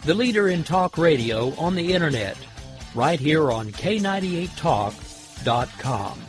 the leader in talk radio on the Internet, right here on K98Talk.com.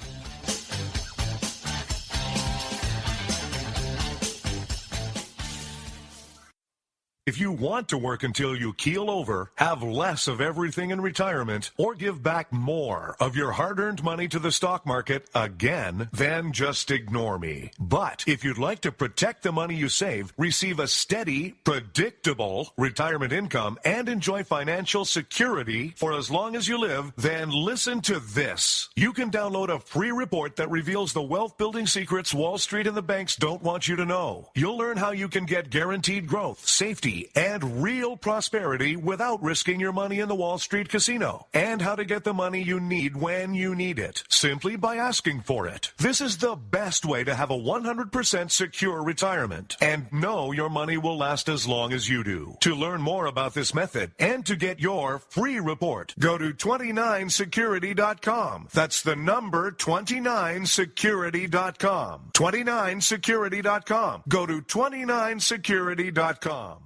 If you want to work until you keel over, have less of everything in retirement, or give back more of your hard-earned money to the stock market again, then just ignore me. But if you'd like to protect the money you save, receive a steady, predictable retirement income, and enjoy financial security for as long as you live, then listen to this. You can download a free report that reveals the wealth-building secrets Wall Street and the banks don't want you to know. You'll learn how you can get guaranteed growth, safety, and real prosperity without risking your money in the Wall Street casino, and how to get the money you need when you need it, simply by asking for it. This is the best way to have a 100% secure retirement and know your money will last as long as you do. To learn more about this method and to get your free report, go to 29security.com. That's the number 29security.com. 29security.com. Go to 29security.com.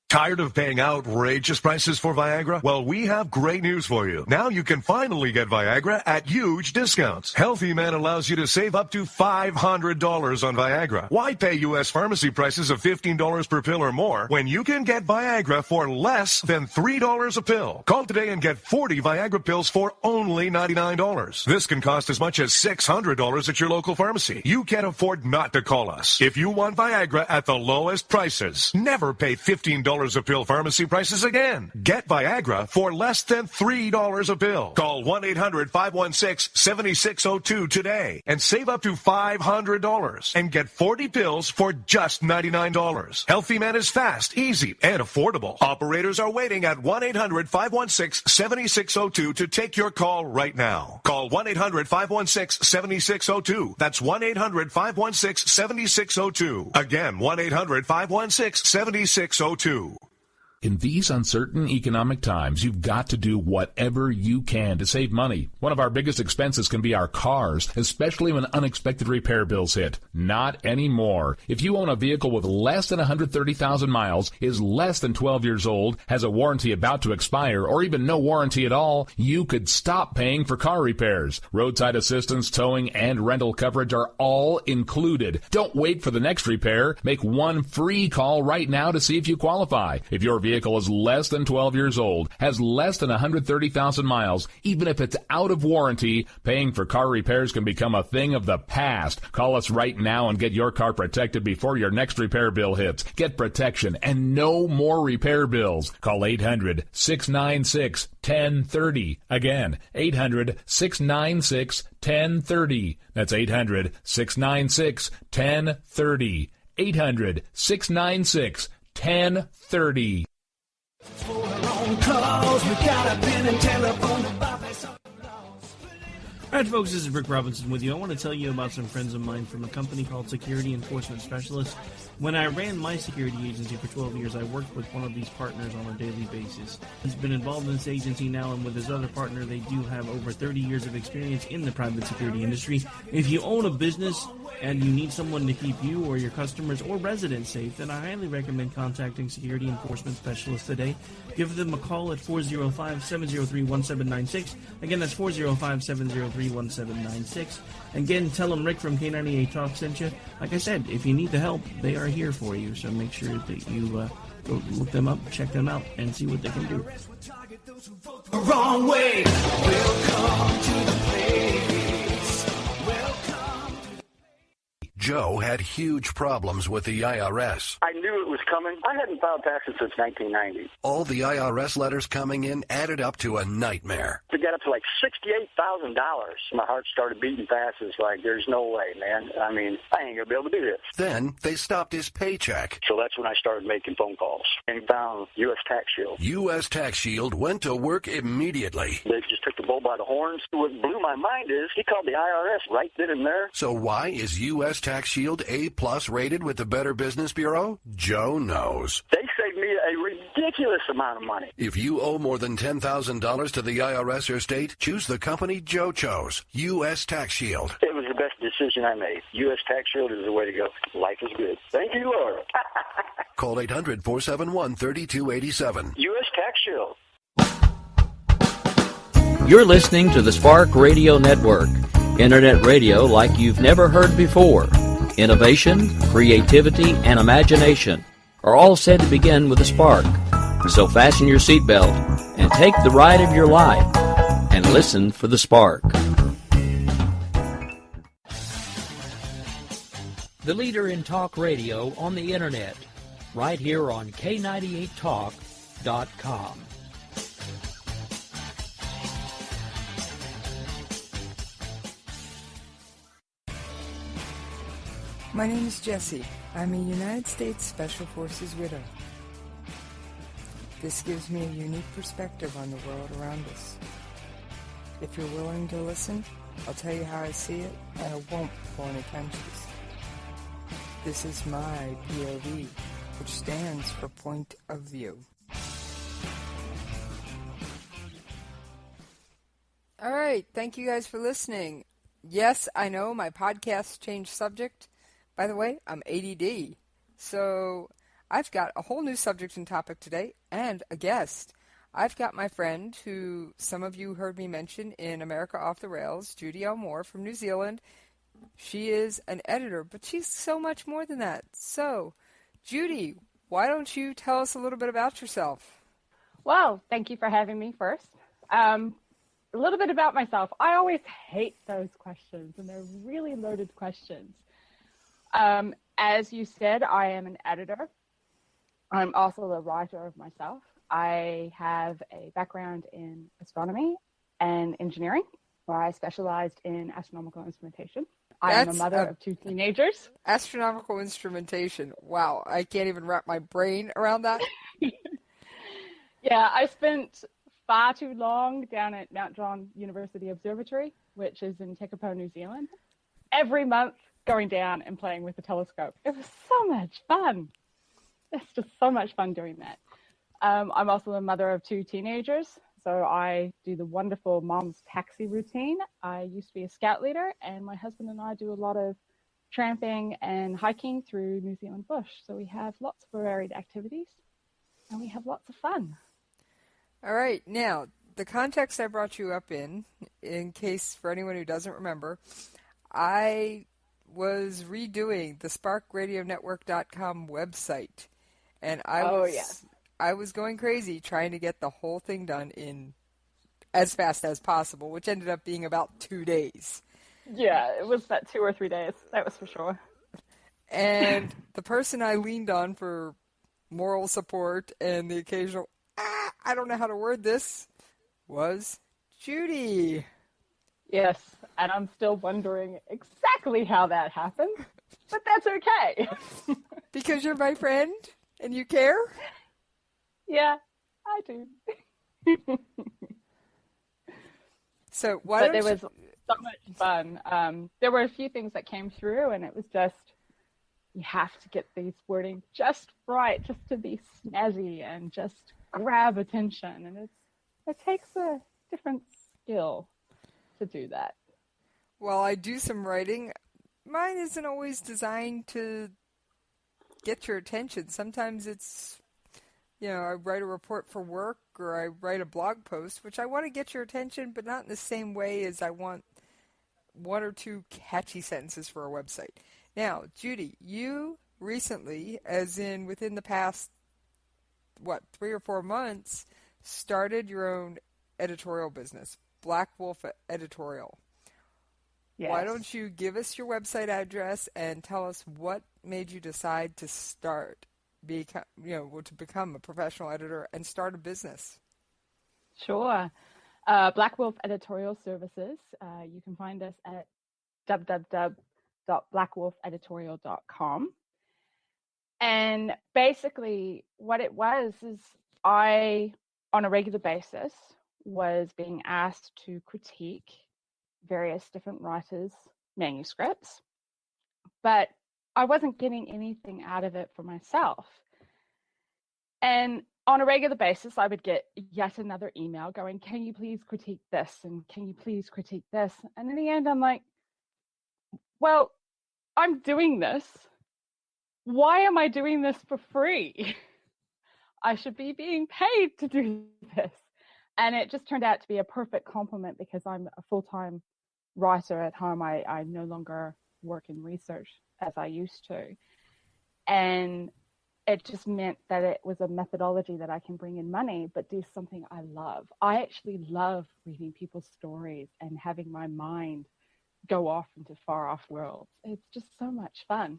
Tired of paying outrageous prices for Viagra? Well, we have great news for you. Now you can finally get Viagra at huge discounts. Healthy Man allows you to save up to $500 on Viagra. Why pay U.S. pharmacy prices of $15 per pill or more when you can get Viagra for less than $3 a pill? Call today and get 40 Viagra pills for only $99. This can cost as much as $600 at your local pharmacy. You can't afford not to call us. If you want Viagra at the lowest prices, never pay $15 a pill pharmacy prices again. Get Viagra for less than $3 a pill. Call 1-800-516-7602 today and save up to $500 and get 40 pills for just $99. Healthy Man is fast, easy, and affordable. Operators are waiting at 1-800-516-7602 to take your call right now. Call 1-800-516-7602. That's 1-800-516-7602. Again, 1-800-516-7602. In these uncertain economic times, you've got to do whatever you can to save money. One of our biggest expenses can be our cars, especially when unexpected repair bills hit. Not anymore. If you own a vehicle with less than 130,000 miles, is less than 12 years old, has a warranty about to expire, or even no warranty at all, you could stop paying for car repairs. Roadside assistance, towing, and rental coverage are all included. Don't wait for the next repair. Make one free call right now to see if you qualify. If your vehicle is less than 12 years old, has less than 130,000 miles, even if it's out of warranty, paying for car repairs can become a thing of the past. Call us right now and get your car protected before your next repair bill hits. Get protection and no more repair bills. Call 800-696-1030. Again, 800-696-1030. That's 800-696-1030. 800-696-1030. All right, folks, this is Rick Robinson with you. I want to tell you about some friends of mine from a company called Security Enforcement Specialists. When I ran my security agency for 12 years, I worked with one of these partners on a daily basis. He's been involved in this agency now, and with his other partner, they do have over 30 years of experience in the private security industry. If you own a business and you need someone to keep you or your customers or residents safe, then I highly recommend contacting Security Enforcement Specialists today. Give them a call at 405-703-1796. Again, that's 405-703-1796. Again, tell them Rick from K98 Talk sent you. Like I said, if you need the help, they are here for you. So make sure that you go look them up, check them out, and see what they can do. Wrong way. Welcome to the place. Joe had huge problems with the IRS. I knew it was coming. I hadn't filed taxes since 1990. All the IRS letters coming in added up to a nightmare. To get up to like $68,000, my heart started beating fast. It's like, there's no way, man. I mean, I ain't going to be able to do this. Then they stopped his paycheck. So that's when I started making phone calls and found U.S. Tax Shield. U.S. Tax Shield went to work immediately. They just took the bull by the horns. What blew my mind is he called the IRS right then and there. So why is U.S. Tax Shield A+ rated with the Better Business Bureau? Joe knows. They saved me a ridiculous amount of money. If you owe more than $10,000 to the IRS or state, choose the company Joe chose, U.S. Tax Shield. It was the best decision I made. U.S. Tax Shield is the way to go. Life is good. Thank you, Lord. Call 800-471-3287. U.S. Tax Shield. You're listening to the Spark Radio Network, Internet radio like you've never heard before. Innovation, creativity, and imagination are all said to begin with a spark. So fasten your seatbelt and take the ride of your life and listen for the spark. The leader in talk radio on the Internet, right here on K98Talk.com. My name is Jessie. I'm a United States Special Forces widow. This gives me a unique perspective on the world around us. If you're willing to listen, I'll tell you how I see it, and I won't pull any punches. This is my POV, which stands for Point of View. All right, thank you guys for listening. Yes, I know my podcast changed subject. By the way, I'm ADD, so I've got a whole new subject and topic today, and a guest. I've got my friend, who some of you heard me mention in America Off the Rails, Judy L. Mohr from New Zealand. She is an editor, but she's so much more than that. So, Judy, why don't you tell us a little bit about yourself? Well, thank you for having me first. A little bit about myself. I always hate those questions, and they're really loaded questions. As you said, I am an editor. I'm also a writer of myself. I have a background in astronomy and engineering, where I specialized in astronomical instrumentation. I am a mother of 2 teenagers. Astronomical instrumentation. Wow, I can't even wrap my brain around that. Yeah, I spent far too long down at Mount John University Observatory, which is in Tekapo, New Zealand, every month going down and playing with the telescope. It was so much fun. It's just so much fun doing that. I'm also a mother of 2 teenagers, so I do the wonderful mom's taxi routine. I used to be a scout leader, and my husband and I do a lot of tramping and hiking through New Zealand bush. So we have lots of varied activities, and we have lots of fun. All right, now, the context I brought you up in case for anyone who doesn't remember, I was redoing the SparkRadioNetwork.com website, and I was going crazy trying to get the whole thing done in as fast as possible, which ended up being about 2 days. Yeah, it was about 2 or 3 days, that was for sure. And the person I leaned on for moral support and the occasional, I don't know how to word this, was Judy. Yes, and I'm still wondering exactly how that happened, but that's okay. Because you're my friend and you care? Yeah, I do. So There was so much fun. There were a few things that came through, and it was just, you have to get these wording just right, just to be snazzy and just grab attention, and it takes a different skill to do that. Well, I do some writing. Mine isn't always designed to get your attention. Sometimes it's, I write a report for work, or I write a blog post, which I want to get your attention, but not in the same way as I want 1 or 2 catchy sentences for a website. Now, Judy, you recently, as in within the past, 3 or 4 months, started your own editorial business, Black Wolf Editorial. Yes. Why don't you give us your website address and tell us what made you decide to to become a professional editor and start a business? Sure. Black Wolf Editorial Services. You can find us at www.blackwolfeditorial.com. And basically what it was is I, on a regular basis, was being asked to critique various different writers' manuscripts, but I wasn't getting anything out of it for myself. And on a regular basis, I would get yet another email going, can you please critique this? And can you please critique this? And in the end, I'm like, well, I'm doing this. Why am I doing this for free? I should be being paid to do this. And it just turned out to be a perfect complement because I'm a full-time writer at home. I no longer work in research as I used to. And it just meant that it was a methodology that I can bring in money, but do something I love. I actually love reading people's stories and having my mind go off into far off worlds. It's just so much fun.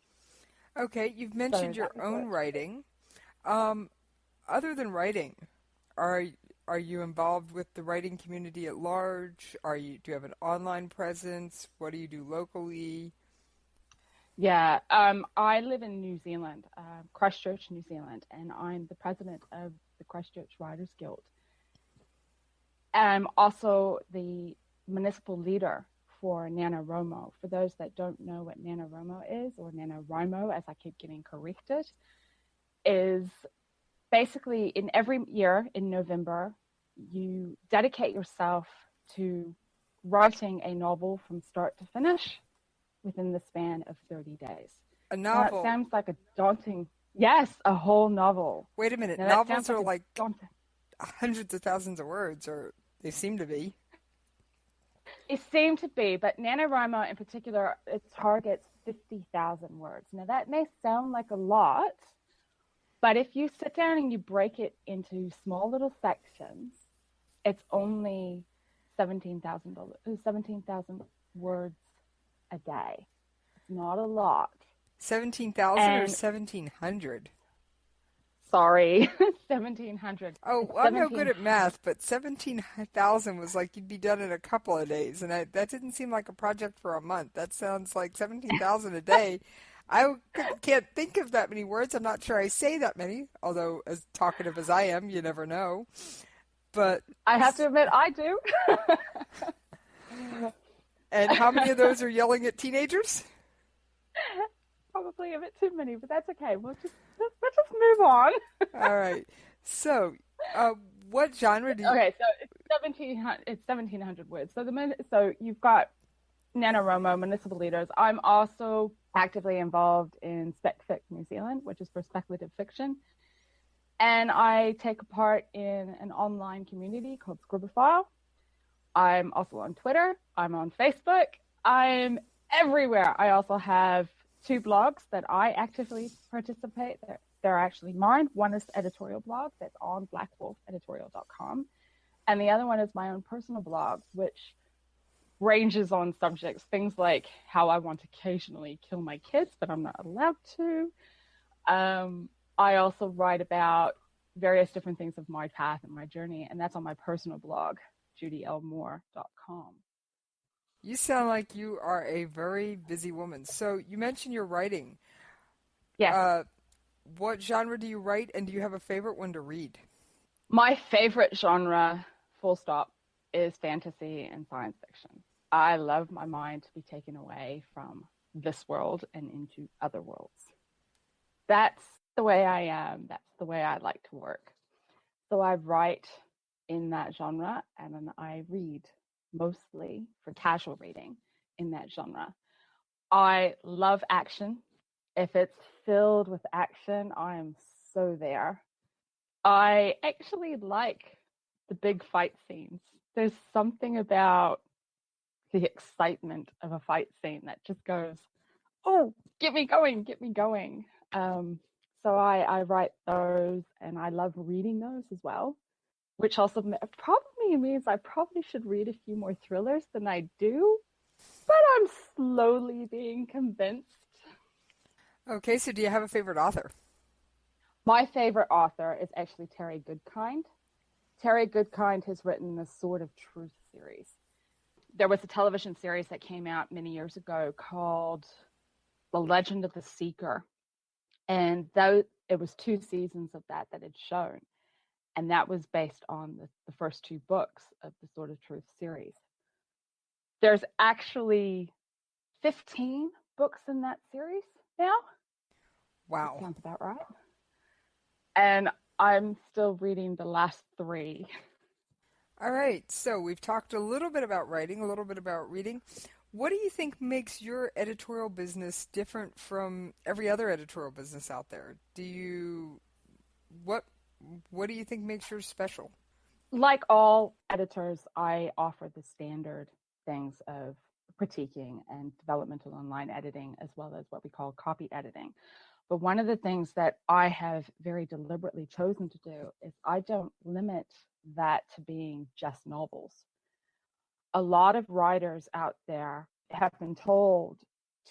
Okay, you've mentioned your own writing. Other than writing, are you involved with the writing community at large? Do you have an online presence? What do you do locally? Yeah, I live in New Zealand, Christchurch, New Zealand, and I'm the president of the Christchurch Writers Guild. I'm also the municipal leader for NaNoWriMo. For those that don't know what NaNoWriMo is, or NaNoWriMo, as I keep getting corrected, is basically in every year in November, you dedicate yourself to writing a novel from start to finish within the span of 30 days. A novel? Now, it sounds like a daunting, yes, a whole novel. Wait a minute, Now, novels are like hundreds of thousands of words, or they seem to be. It seemed to be, but NaNoWriMo in particular, it targets 50,000 words. Now, that may sound like a lot, but if you sit down and you break it into small little sections, it's only 17,000 words a day. It's not a lot. 17,000 or 1,700? Sorry, 1,700. Oh, I'm no good at math, but 17,000 was like you'd be done in a couple of days, and that didn't seem like a project for a month. That sounds like 17,000 a day. I can't think of that many words. I'm not sure I say that many, although as talkative as I am, you never know. But I have to admit, I do. And how many of those are yelling at teenagers? Probably a bit too many, but that's okay. Let's just move on. All right. So, what genre do you? Okay, so it's 1,700 words. So you've got NaNoWriMo, municipal leaders. I'm also actively involved in SpecFic New Zealand, which is for speculative fiction, and I take part in an online community called Scribophile. I'm also on Twitter. I'm on Facebook. I'm everywhere. I also have 2 blogs that I actively participate. They're actually mine. One is the editorial blog that's on blackwolfeditorial.com. And the other one is my own personal blog, which ranges on subjects, things like how I want to occasionally kill my kids, but I'm not allowed to. I also write about various different things of my path and my journey, and that's on my personal blog, JudyLMohr.com. You sound like you are a very busy woman. So you mentioned your writing. Yes. What genre do you write, and do you have a favorite one to read? My favorite genre, full stop, is fantasy and science fiction. I love my mind to be taken away from this world and into other worlds. That's the way I am. That's the way I like to work. So I write in that genre, and then I read mostly for casual reading in that genre. I love action. If it's filled with action, I am so there. I actually like the big fight scenes. There's something about the excitement of a fight scene that just goes, oh, get me going, get me going. So I write those, and I love reading those as well, which also probably means I probably should read a few more thrillers than I do, but I'm slowly being convinced. Okay, so do you have a favorite author? My favorite author is actually Terry Goodkind. Terry Goodkind has written the Sword of Truth series. There was a television series that came out many years ago called The Legend of the Seeker. And though it was 2 seasons of that had shown. And that was based on the first 2 books of the Sword of Truth series. There's actually 15 books in that series now. Wow. That sounds about right. And I'm still reading the last 3. All right, so we've talked a little bit about writing, a little bit about reading. What do you think makes your editorial business different from every other editorial business out there? What do you think makes yours special? Like all editors, I offer the standard things of critiquing and developmental online editing, as well as what we call copy editing. But one of the things that I have very deliberately chosen to do is I don't limit that to being just novels. A lot of writers out there have been told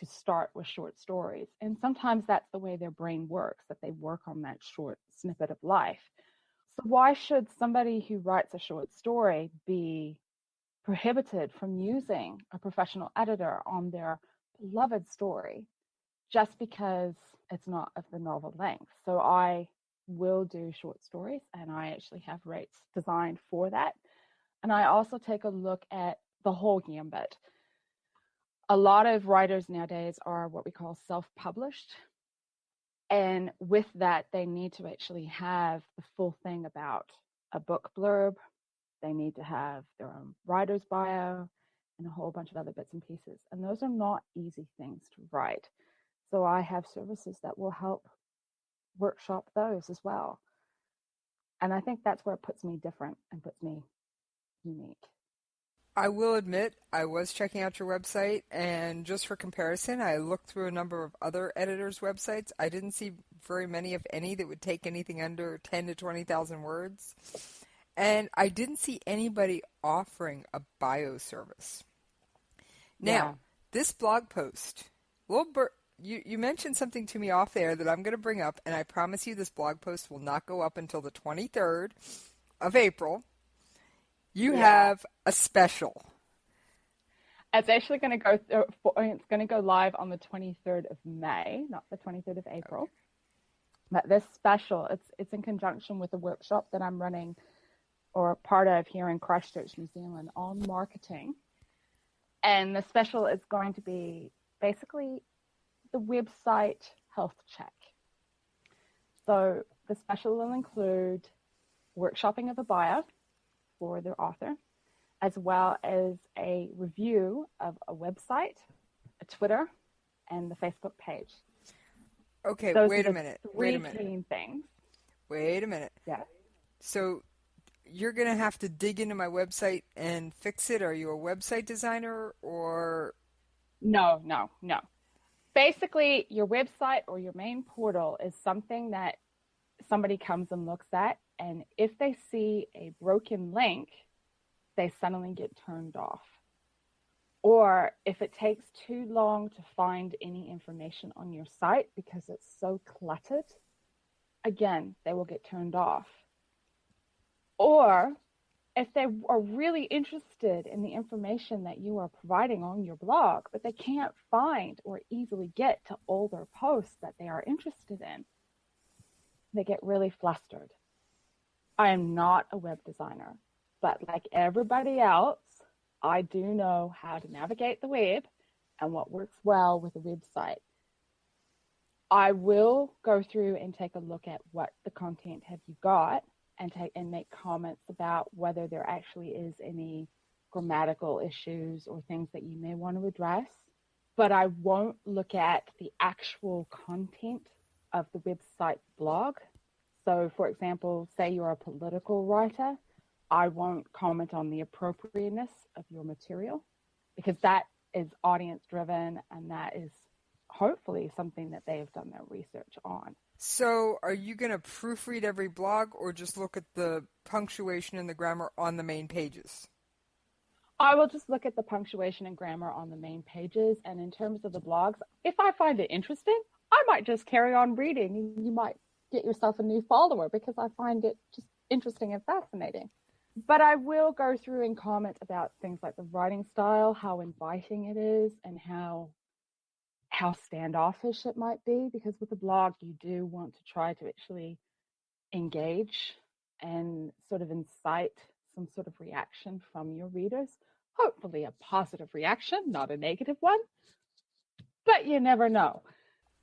to start with short stories. And sometimes that's the way their brain works, that they work on that short snippet of life. So why should somebody who writes a short story be prohibited from using a professional editor on their beloved story just because it's not of the novel length? So I will do short stories, and I actually have rates designed for that. And I also take a look at the whole gambit. A lot of writers nowadays are what we call self-published. And with that, they need to actually have the full thing about a book blurb. They need to have their own writer's bio and a whole bunch of other bits and pieces. And those are not easy things to write. So I have services that will help workshop those as well. And I think that's where it puts me different and puts me unique. I will admit, I was checking out your website, and just for comparison, I looked through a number of other editors' websites. I didn't see very many, if any, that would take anything under 10 to 20,000 words. And I didn't see anybody offering a bio service. Now, this blog post, you mentioned something to me off there that I'm going to bring up, and I promise you this blog post will not go up until the 23rd of April. You have a special. It's actually going to go live on the 23rd of May, not the 23rd of April. Okay. But this special, it's in conjunction with a workshop that I'm running or part of here in Christchurch, New Zealand, on marketing. And the special is going to be basically the website health check. So the special will include workshopping of a bio for the author, as well as a review of a website, a Twitter, and the Facebook page. Okay, wait a minute. Three key things. Wait a minute. Yeah. So you're going to have to dig into my website and fix it? Are you a website designer or? No. Basically, your website or your main portal is something that somebody comes and looks at, and if they see a broken link, they suddenly get turned off. Or if it takes too long to find any information on your site because it's so cluttered, again, they will get turned off. Or if they are really interested in the information that you are providing on your blog, but they can't find or easily get to all their posts that they are interested in, they get really flustered. I am not a web designer, but like everybody else, I do know how to navigate the web and what works well with a website. I will go through and take a look at what the content have you got and make comments about whether there actually is any grammatical issues or things that you may want to address. But I won't look at the actual content of the website blog. So, for example, say you're a political writer, I won't comment on the appropriateness of your material because that is audience driven and that is hopefully something that they have done their research on. So are you going to proofread every blog or just look at the punctuation and the grammar on the main pages? I will just look at the punctuation and grammar on the main pages. And in terms of the blogs, if I find it interesting, I might just carry on reading. You might get yourself a new follower because I find it just interesting and fascinating. But I will go through and comment about things like the writing style, how inviting it is, and how standoffish it might be, because with a blog, you do want to try to actually engage and sort of incite some sort of reaction from your readers. Hopefully a positive reaction, not a negative one, but you never know.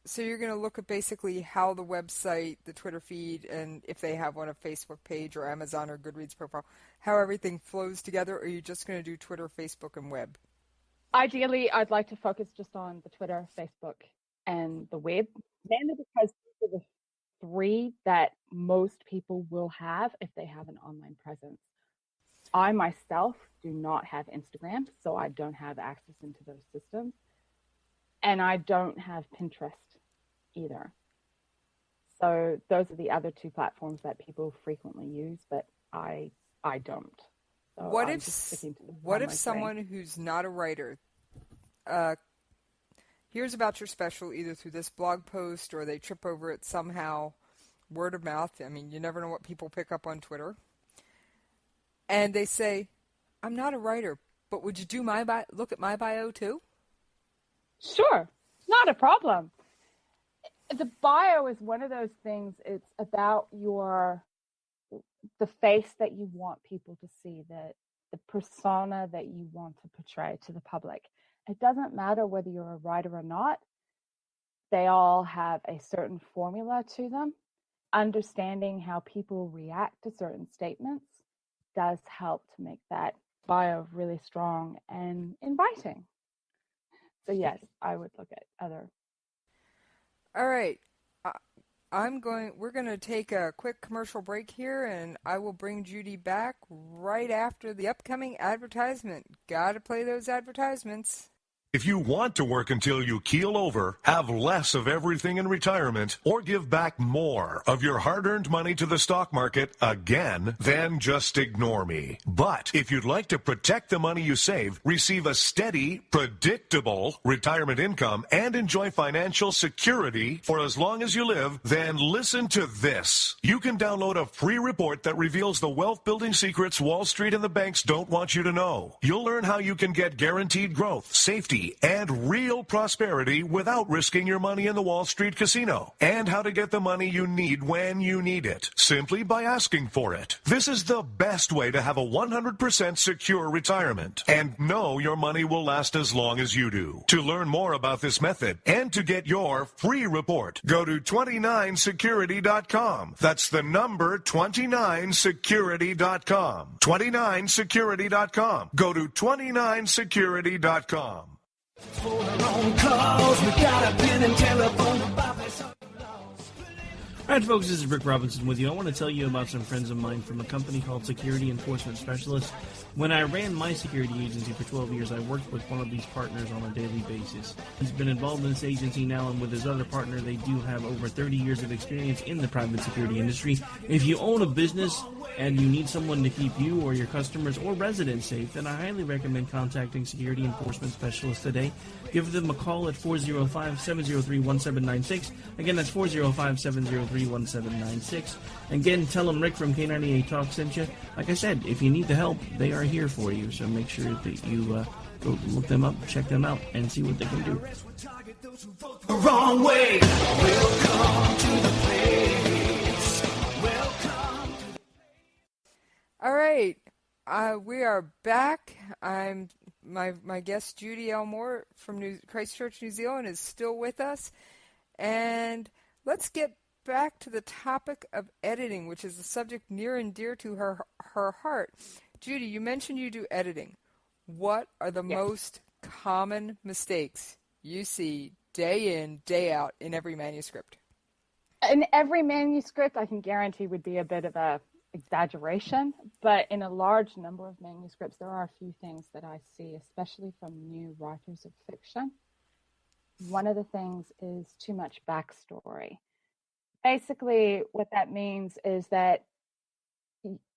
So you're going to look at basically how the website, the Twitter feed, and if they have one, a Facebook page or Amazon or Goodreads profile, how everything flows together, or are you just going to do Twitter, Facebook, and web? Ideally, I'd like to focus just on the Twitter, Facebook, and the web, mainly because these are the three that most people will have if they have an online presence. I myself do not have Instagram, so I don't have access into those systems. And I don't have Pinterest either. So those are the other two platforms that people frequently use, but I don't. So What I'm if just sticking to the what if primary someone thing. who's not a writer hears about your special either through this blog post or they trip over it somehow, word of mouth? I mean, you never know what people pick up on Twitter. And they say, I'm not a writer, but would you do look at my bio too? Sure, not a problem. The bio is one of those things, it's about the face that you want people to see, the persona that you want to portray to the public. It doesn't matter whether you're a writer or not. They all have a certain formula to them. Understanding how people react to certain statements does help to make that bio really strong and inviting. So yes, I would look at other. All right. We're going to take a quick commercial break here, and I will bring Judy back right after the upcoming advertisement. Got to play those advertisements. If you want to work until you keel over, have less of everything in retirement, or give back more of your hard-earned money to the stock market again, then just ignore me. But if you'd like to protect the money you save, receive a steady, predictable retirement income, and enjoy financial security for as long as you live, then listen to this. You can download a free report that reveals the wealth-building secrets Wall Street and the banks don't want you to know. You'll learn how you can get guaranteed growth, safety, and real prosperity without risking your money in the Wall Street casino, and how to get the money you need when you need it, simply by asking for it. This is the best way to have a 100% secure retirement and know your money will last as long as you do. To learn more about this method and to get your free report, go to 29security.com. That's the number 29security.com. 29security.com. Go to 29security.com. All right, folks, this is Rick Robinson with you. I want to tell you about some friends of mine from a company called Security Enforcement Specialists. When I ran my security agency for 12 years, I worked with one of these partners on a daily basis. He's been involved in this agency now, and with his other partner, they do have over 30 years of experience in the private security industry. If you own a business and you need someone to keep you or your customers or residents safe, then I highly recommend contacting Security Enforcement Specialists today. Give them a call at 405-703-1796. Again, that's 405-703-1796. Again, tell them Rick from K98 Talk sent you. Like I said, if you need the help, they are here for you. So make sure that you go look them up, check them out, and see what they can do. The wrong way. Welcome to the place. Welcome. All right. We are back. I'm my guest Judy L. Mohr from Christchurch, New Zealand is still with us. And let's get back to the topic of editing, which is a subject near and dear to her heart. Judy, you mentioned you do editing. What are the most common mistakes you see day in, day out in every manuscript? In every manuscript, I can guarantee would be a bit of a exaggeration, but in a large number of manuscripts, there are a few things that I see, especially from new writers of fiction. One of the things is too much backstory. Basically, what that means is that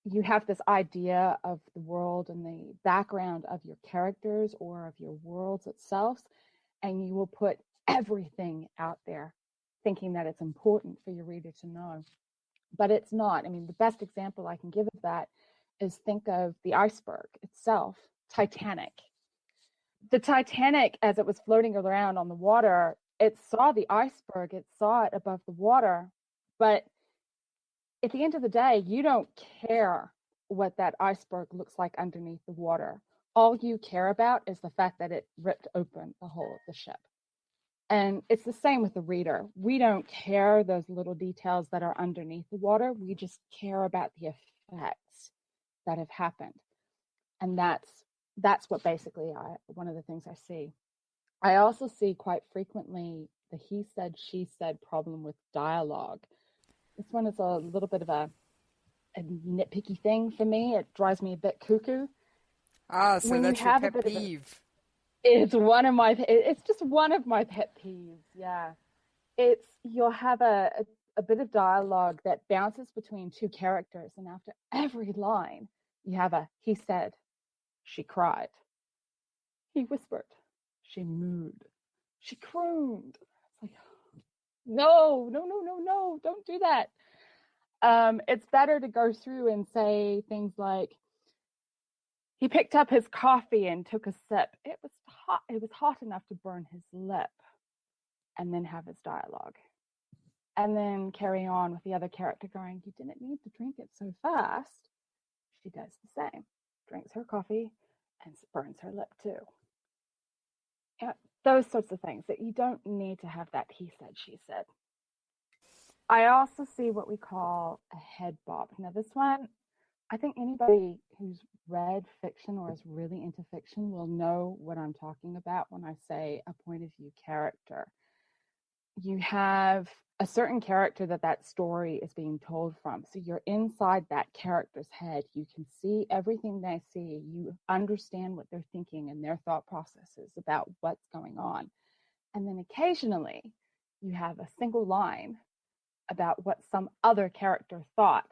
you have this idea of the world and the background of your characters or of your worlds itself, and you will put everything out there thinking that it's important for your reader to know. But it's not. I mean, the best example I can give of that is think of the iceberg itself, Titanic. The Titanic, as it was floating around on the water, it saw the iceberg, it saw it above the water, but at the end of the day, you don't care what that iceberg looks like underneath the water. All you care about is the fact that it ripped open the hull of the ship. And it's the same with the reader. We don't care those little details that are underneath the water. We just care about the effects that have happened. And that's that's what basically one of the things I see. I also see quite frequently the he said, she said problem with dialogue. This one is a little bit of a nitpicky thing for me. It drives me a bit cuckoo. So when that's you your have pet a bit peeve. it's just one of my pet peeves. Yeah. You'll have a bit of dialogue that bounces between two characters, and after every line, you have a he said, she cried, he whispered, she mooed, she crooned. It's like, no, don't do that. It's better to go through and say things like, he picked up his coffee and took a sip. It was hot. It was hot enough to burn his lip, and then have his dialogue. And then carry on with the other character going, you didn't need to drink it so fast. She does the same. Drinks her coffee and burns her lip too. Those sorts of things that you don't need to have that he said, she said. I also see what we call a head bob. Now this one, I think anybody who's read fiction or is really into fiction will know what I'm talking about when I say a point of view character. You have a certain character that story is being told from. So you're inside that character's head. You can see everything they see. You understand what they're thinking and their thought processes about what's going on. And then occasionally you have a single line about what some other character thought.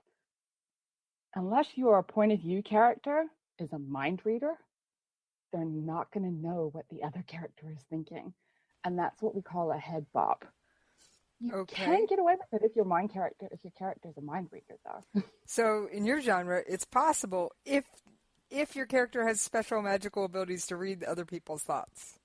Unless your point of view character is a mind reader, they're not going to know what the other character is thinking. And that's what we call a head bob. You can get away with it if your character is a mind reader, though. So in your genre, it's possible if your character has special magical abilities to read other people's thoughts.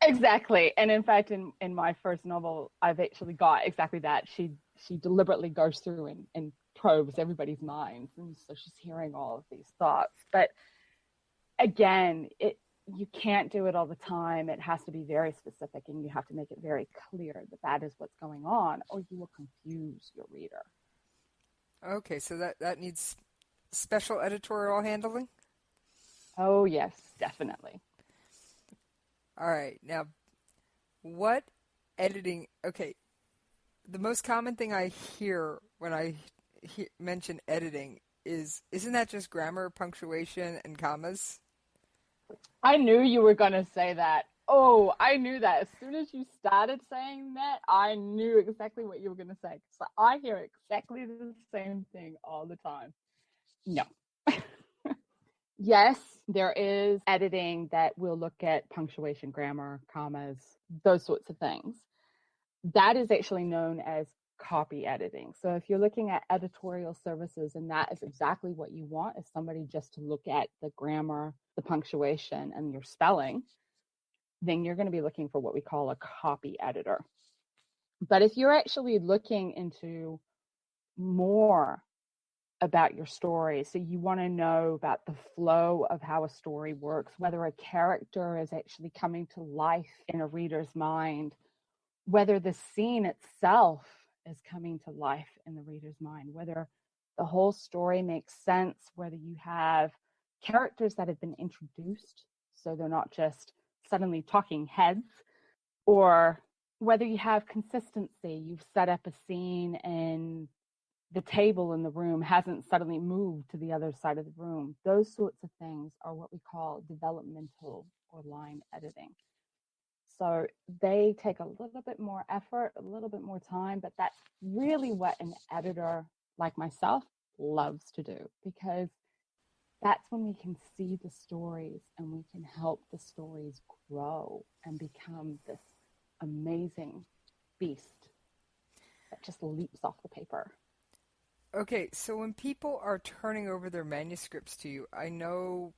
Exactly. And in fact, in my first novel, I've actually got exactly that. She deliberately goes through and probes everybody's minds. And so she's hearing all of these thoughts. But again, you can't do it all the time. It has to be very specific, and you have to make it very clear that is what's going on, or you will confuse your reader. Okay, so that needs special editorial handling? Oh, yes, definitely. All right, now, what editing... Okay, the most common thing I hear when I mention editing isn't that just grammar, punctuation, and commas? I knew you were going to say that. Oh, I knew that. As soon as you started saying that, I knew exactly what you were going to say. So I hear exactly the same thing all the time. No. Yes, there is editing that will look at punctuation, grammar, commas, those sorts of things. That is actually known as copy editing. So if you're looking at editorial services, and that is exactly what you want, is somebody just to look at the grammar, the punctuation, and your spelling, then you're going to be looking for what we call a copy editor. But if you're actually looking into more about your story, so you want to know about the flow of how a story works, whether a character is actually coming to life in a reader's mind, whether the scene itself is coming to life in the reader's mind, whether the whole story makes sense, whether you have characters that have been introduced, so they're not just suddenly talking heads, or whether you have consistency. You've set up a scene and the table in the room hasn't suddenly moved to the other side of the room. Those sorts of things are what we call developmental or line editing. So they take a little bit more effort, a little bit more time, but that's really what an editor like myself loves to do, because that's when we can see the stories and we can help the stories grow and become this amazing beast that just leaps off the paper. Okay, so when people are turning over their manuscripts to you, I know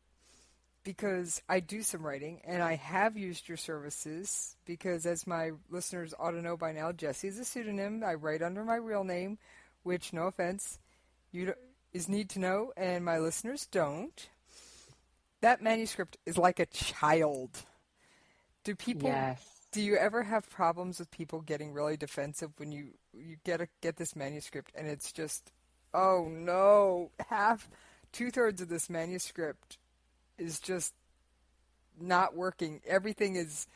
because I do some writing and I have used your services because, as my listeners ought to know by now, Jessie is a pseudonym. I write under my real name, which, no offense, is need to know, and my listeners don't. That manuscript is like a child. Do you ever have problems with people getting really defensive when you get this manuscript and it's just, oh no, 2/3 of this manuscript is just not working. Everything is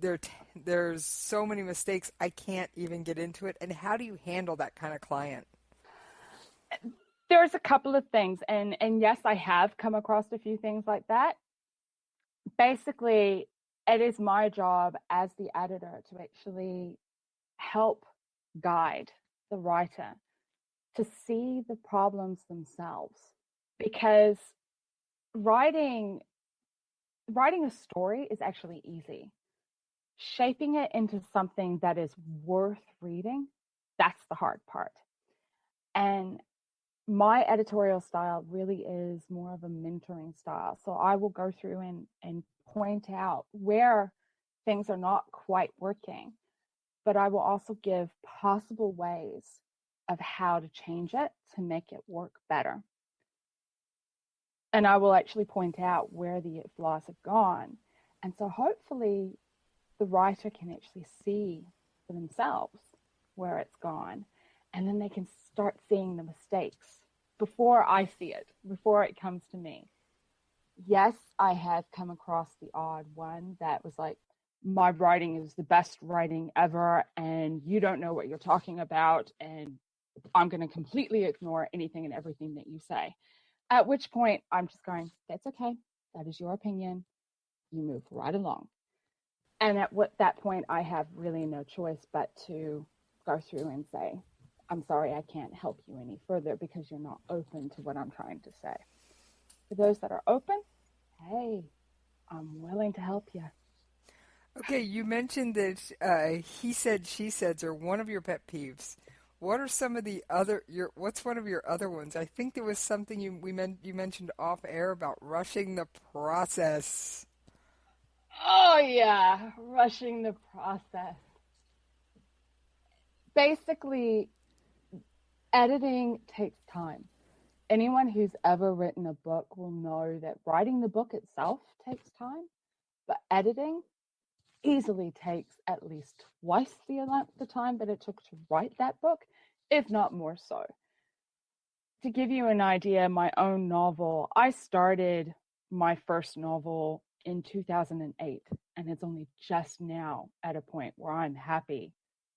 there. There's so many mistakes. I can't even get into it. And how do you handle that kind of client? There's a couple of things, and yes, I have come across a few things like that. Basically, it is my job as the editor to actually help guide the writer to see the problems themselves, because writing a story is actually easy. Shaping it into something that is worth reading, that's the hard part. And my editorial style really is more of a mentoring style. So I will go through and point out where things are not quite working, but I will also give possible ways of how to change it to make it work better. And I will actually point out where the flaws have gone. And so hopefully the writer can actually see for themselves where it's gone. And then they can start seeing the mistakes before I see it, before it comes to me. Yes, I have come across the odd one that was like, my writing is the best writing ever, and you don't know what you're talking about, and I'm going to completely ignore anything and everything that you say. At which point I'm just going, that's okay. That is your opinion. You move right along. And at that point, I have really no choice but to go through and say, I'm sorry, I can't help you any further because you're not open to what I'm trying to say. For those that are open, hey, I'm willing to help you. Okay, you mentioned that he said, she said are one of your pet peeves. What are some of the other? What's one of your other ones? I think there was something you mentioned off air about rushing the process. Oh yeah, rushing the process. Basically, editing takes time. Anyone who's ever written a book will know that writing the book itself takes time, but editing easily takes at least twice the time that it took to write that book, if not more so. To give you an idea, my own novel, I started my first novel in 2008, and it's only just now at a point where I'm happy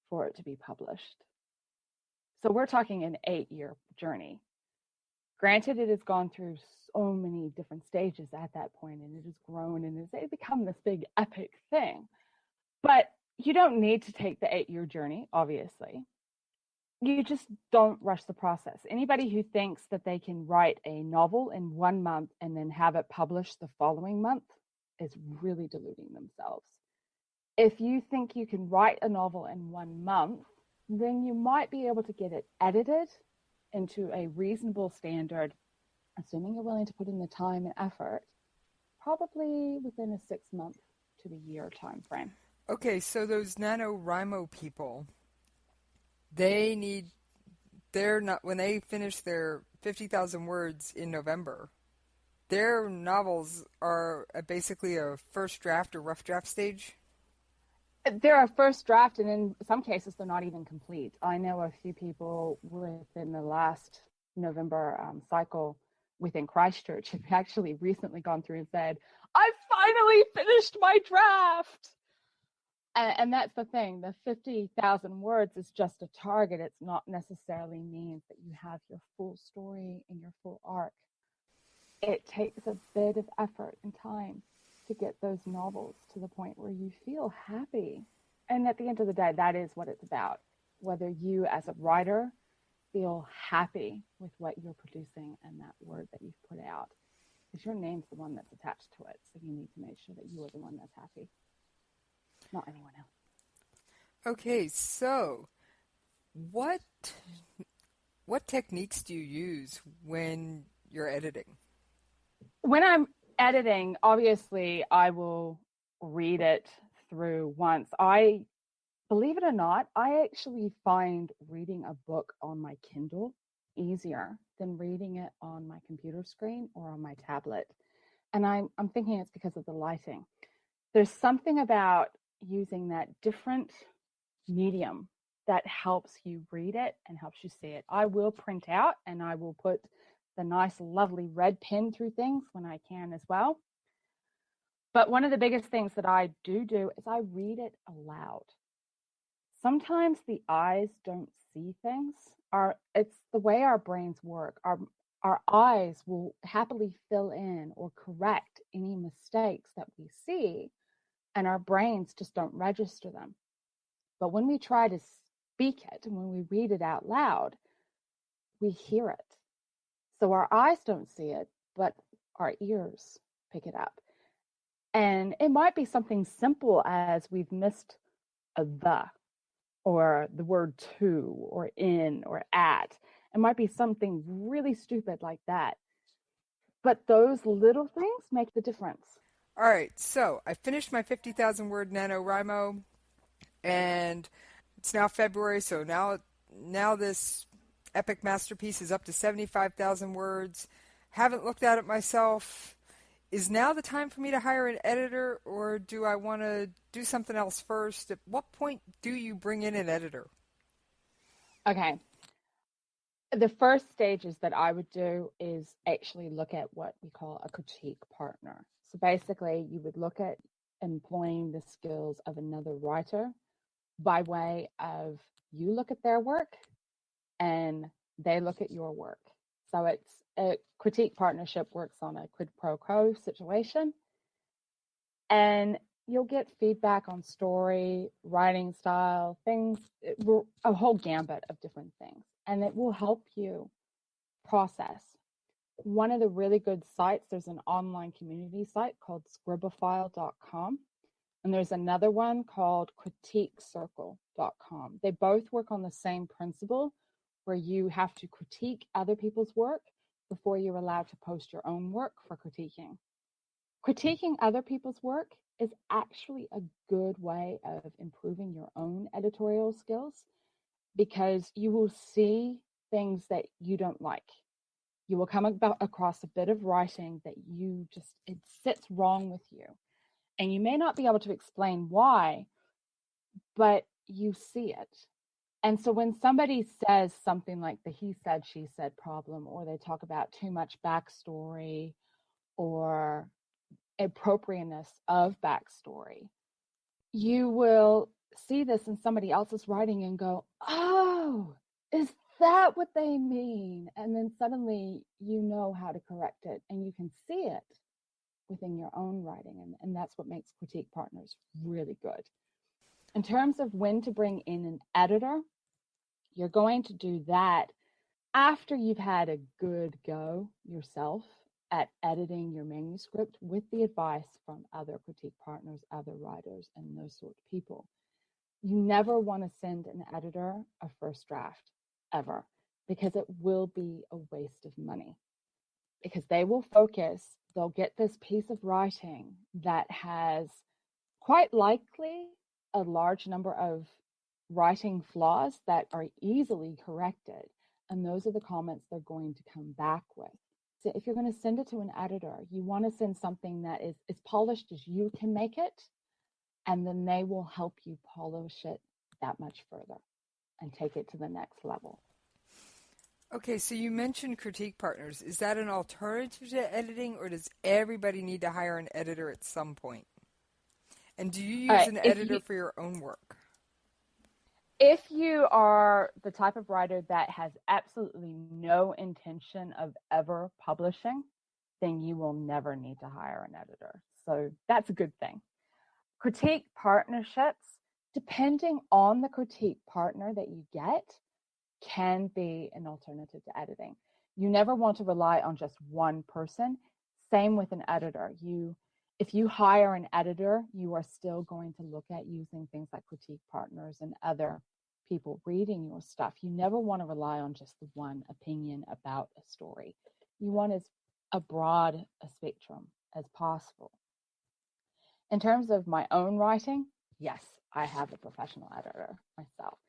for it to be published. So we're talking an 8-year journey. Granted, it has gone through so many different stages at that point, and it has grown and it's become this big epic thing. But you don't need to take the 8-year journey, obviously. You just don't rush the process. Anybody who thinks that they can write a novel in 1 month and then have it published the following month is really deluding themselves. If you think you can write a novel in 1 month, then you might be able to get it edited into a reasonable standard, assuming you're willing to put in the time and effort, probably within a 6 month to a year time frame. Okay, so those NaNoWriMo people, they're not, when they finish their 50,000 words in November, their novels are basically a first draft or rough draft stage? They're a first draft, and in some cases, they're not even complete. I know a few people within the last November cycle within Christchurch have actually recently gone through and said, I finally finished my draft. And that's the thing. The 50,000 words is just a target. It's not necessarily means that you have your full story and your full arc. It takes a bit of effort and time to get those novels to the point where you feel happy. And at the end of the day, that is what it's about. Whether you as a writer feel happy with what you're producing and that word that you've put out. Because your name's the one that's attached to it. So you need to make sure that you are the one that's happy, not anyone else. Okay, so what techniques do you use when you're editing? When I'm editing, obviously, I will read it through once. Believe it or not, I actually find reading a book on my Kindle easier than reading it on my computer screen or on my tablet. And I'm thinking it's because of the lighting. There's something about using that different medium that helps you read it and helps you see it. I will print out and I will put the nice, lovely red pen through things when I can as well. But one of the biggest things that I do is I read it aloud. Sometimes the eyes don't see things. It's the way our brains work. Our eyes will happily fill in or correct any mistakes that we see, and our brains just don't register them. But when we try to speak it and when we read it out loud, we hear it. So our eyes don't see it, but our ears pick it up. And it might be something simple as we've missed a the, or the word to, or in, or at. It might be something really stupid like that. But those little things make the difference. All right, so I finished my 50,000 word NaNoWriMo, and it's now February, so now this epic masterpiece is up to 75,000 words. Haven't looked at it myself. Is now the time for me to hire an editor, or do I want to do something else first? At what point do you bring in an editor? Okay. The first stages that I would do is actually look at what we call a critique partner. So basically, you would look at employing the skills of another writer by way of you look at their work and they look at your work. So it's a critique partnership works on a quid pro quo situation, and you'll get feedback on story, writing style, things, a whole gambit of different things, and it will help you process. One of the really good sites, there's an online community site called scribophile.com, and there's another one called critiquecircle.com. They both work on the same principle, where you have to critique other people's work before you're allowed to post your own work for critiquing. Critiquing other people's work is actually a good way of improving your own editorial skills, because you will see things that you don't like. You will come across a bit of writing that it sits wrong with you. And you may not be able to explain why, but you see it. And so when somebody says something like the he said, she said problem, or they talk about too much backstory or appropriateness of backstory, you will see this in somebody else's writing and go, oh, is that what they mean? And then suddenly you know how to correct it, and you can see it within your own writing. And that's what makes critique partners really good. In terms of when to bring in an editor, you're going to do that after you've had a good go yourself at editing your manuscript with the advice from other critique partners, other writers, and those sort of people. You never want to send an editor a first draft, ever, because it will be a waste of money. Because they will focus, they'll get this piece of writing that has quite likely a large number of writing flaws that are easily corrected. And those are the comments they're going to come back with. So if you're going to send it to an editor, you want to send something that is as polished as you can make it, and then they will help you polish it that much further and take it to the next level. Okay, so you mentioned critique partners. Is that an alternative to editing, or does everybody need to hire an editor at some point? And do you use an editor for your own work? If you are the type of writer that has absolutely no intention of ever publishing, then you will never need to hire an editor. So that's a good thing. Critique partnerships, depending on the critique partner that you get, can be an alternative to editing. You never want to rely on just one person. Same with an editor. If you hire an editor, you are still going to look at using things like critique partners and other people reading your stuff. You never want to rely on just the one opinion about a story. You want as broad a spectrum as possible. In terms of my own writing, yes, I have a professional editor myself.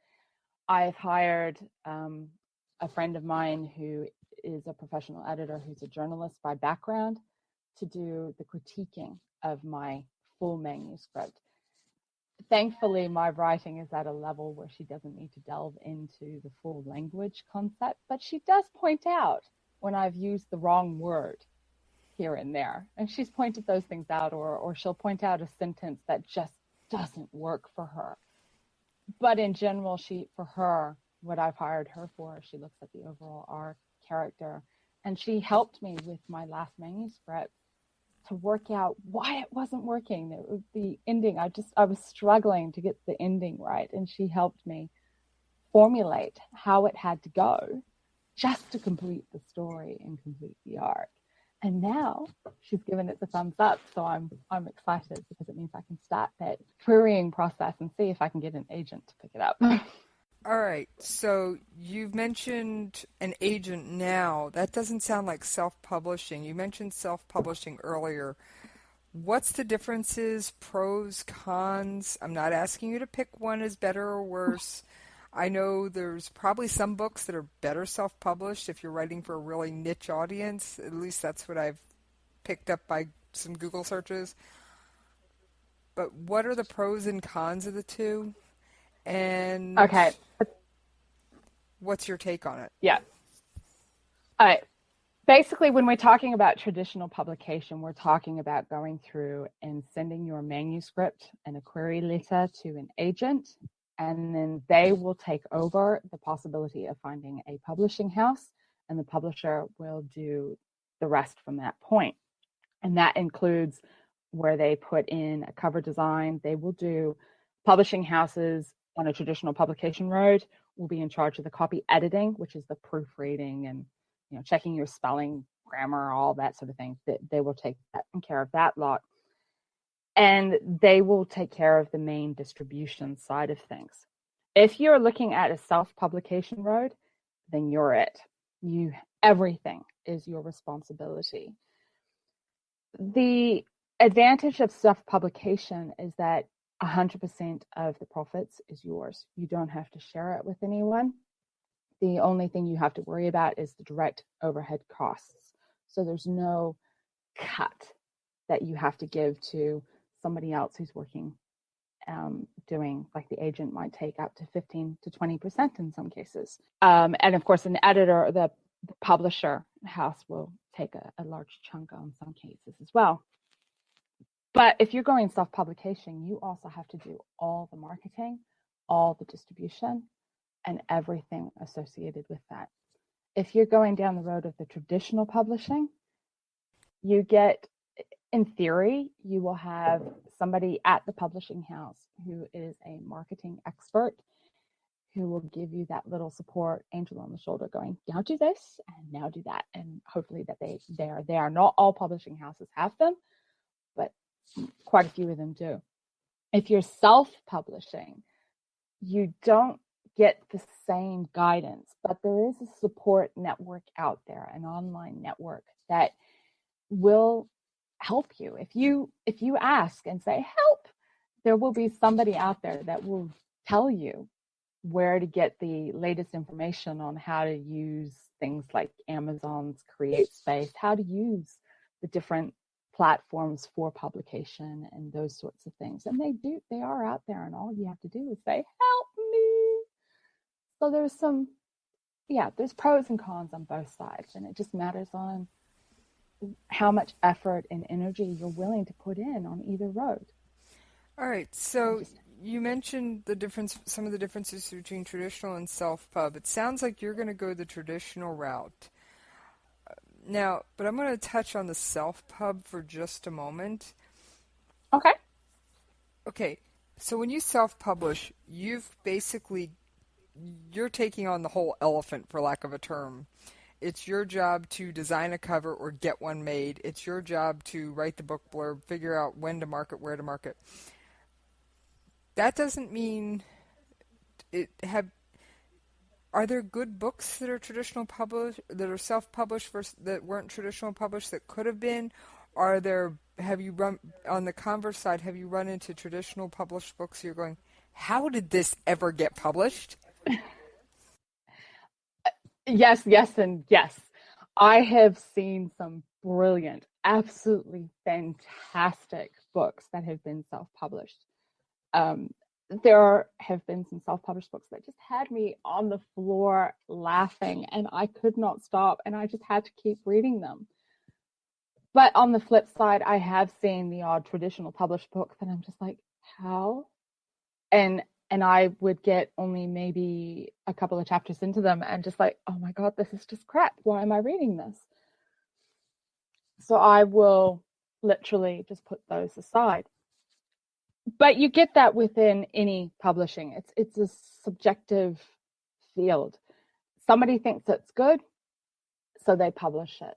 I've hired a friend of mine who is a professional editor, who's a journalist by background, to do the critiquing of my full manuscript. Thankfully, my writing is at a level where she doesn't need to delve into the full language concept, but she does point out when I've used the wrong word. here and there. And she's pointed those things out, or she'll point out a sentence that just doesn't work for her. But in general, for her, what I've hired her for, she looks at the overall arc, character, and she helped me with my last manuscript to work out why it wasn't working. The ending, I was struggling to get the ending right, and she helped me formulate how it had to go just to complete the story and complete the arc. And now she's given it the thumbs up, so I'm excited because it means I can start that querying process and see if I can get an agent to pick it up. All right, so you've mentioned an agent now. That doesn't sound like self-publishing. You mentioned self-publishing earlier. What's the differences, pros, cons? I'm not asking you to pick one as better or worse. I know there's probably some books that are better self-published if you're writing for a really niche audience. At least that's what I've picked up by some Google searches. But what are the pros and cons of the two? And okay. What's your take on it? Yeah. All right. Basically, when we're talking about traditional publication, we're talking about going through and sending your manuscript and a query letter to an agent, and then they will take over the possibility of finding a publishing house, and the publisher will do the rest from that point. And that includes where they put in a cover design. They will do publishing houses on a traditional publication road will be in charge of the copy editing, which is the proofreading and checking your spelling, grammar, all that sort of thing. They will take care of that lot. And they will take care of the main distribution side of things. If you're looking at a self-publication road, then you're it. Everything is your responsibility. The advantage of self-publication is that 100% of the profits is yours. You don't have to share it with anyone. The only thing you have to worry about is the direct overhead costs. So there's no cut that you have to give to somebody else who's working, doing, like the agent might take up to 15 to 20% in some cases. And of course, an editor, the publisher house will take a large chunk on some cases as well. But if you're going self-publication, you also have to do all the marketing, all the distribution, and everything associated with that. If you're going down the road of the traditional publishing, you get, in theory, you will have somebody at the publishing house who is a marketing expert who will give you that little support angel on the shoulder going, now do this and now do that. And hopefully that they are there. Not all publishing houses have them, but quite a few of them do. If you're self-publishing, you don't get the same guidance, but there is a support network out there, an online network that will help you. If you ask and say, help, there will be somebody out there that will tell you where to get the latest information on how to use things like Amazon's Create Space, how to use the different platforms for publication and those sorts of things. And they are out there, and all you have to do is say, help me. So there's pros and cons on both sides, and it just matters on how much effort and energy you're willing to put in on either road. All right, so you mentioned some of the differences between traditional and self-pub. It sounds like you're going to go the traditional route. Now, but I'm going to touch on the self-pub for just a moment. Okay. Okay, so when you self-publish, you're taking on the whole elephant, for lack of a term. It's your job to design a cover or get one made. It's your job to write the book blurb, figure out when to market, where to market. That doesn't mean are there good books that are that are self-published that weren't traditional published that could have been? Have you run on the converse side? Have you run into traditional published books? You're going, how did this ever get published? Yes, and yes. I have seen some brilliant, absolutely fantastic books that have been self-published. There have been some self-published books that just had me on the floor laughing, and I could not stop, and I just had to keep reading them. But on the flip side, I have seen the odd traditional published book that I'm just like, how? And I would get only maybe a couple of chapters into them and just like, oh my God, this is just crap. Why am I reading this? So I will literally just put those aside. But you get that within any publishing. It's a subjective field. Somebody thinks it's good, so they publish it.